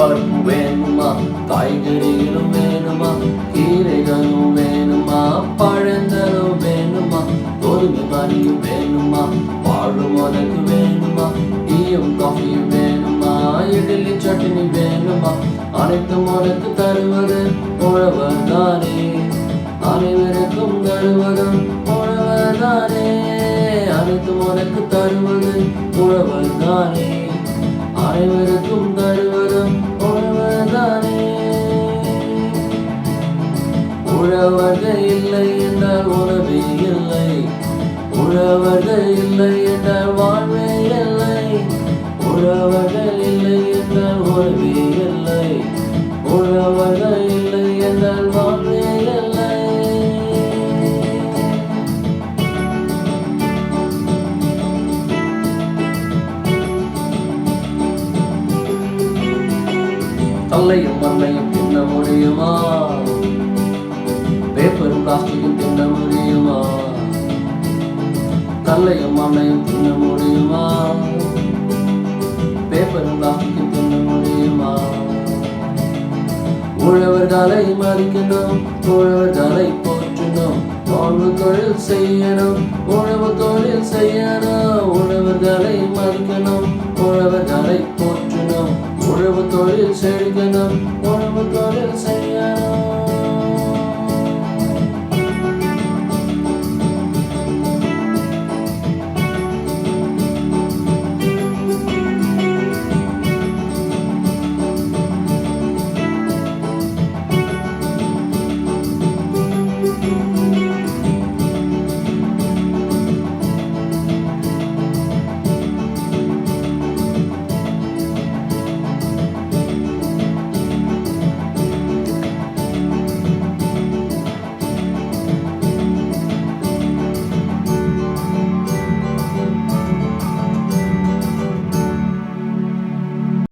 பருப்பு வேணுமா, காய்கறிகளும் வேணுமா, கீரைகளும் வேணுமா, பழங்களும் வேணுமா, கோதுமை மணியும் வேணுமா, பாலும் உனக்கு வேணுமா, டீயும் காஃபியும் வேணுமா, இட்லி சட்னி வேணுமா, அனைத்தும் உனக்கு தருவது உழவர் தானே. அனைவருக்கும் தருவதும் உழவர் தானே. அனைத்தும் உனக்கு தருவது உழவர் தானே. அனைவருக்கும் தருவதும் உழவர் தானே. உழவர்கள் இல்லை என்றால் உணவே இல்லை. உழவர்கள் இல்லை என்றால் வாழ்வே இல்லை. உழவர்கள் இல்லை என்றால் உணவே இல்லை. உழவர்கள் இல்லை என்றால் வாழ்வே இல்லை. கல்லையும் மண்ணையும் தின்ன முடியுமா? பேப்பரும் பிளாஸ்டிக்கும் தின்ன முடியுமா? கல்லையும் மண்ணையும் தின்ன முடியுமா? பேப்பரும் பிளாஸ்டிக்கும் தின்ன முடியுமா? உழவர்களை மதிக்கணும், உழவர்களை போற்றணும், வாழ்வு தொழில் செய்யணும், உழவு தொழில் செய்யணும். உழவர்களை மதிக்கணும், உழவர்களை போற்றணும், உழவு தொழில் செய்யணும், உழவு தொழில் செய்யணும்.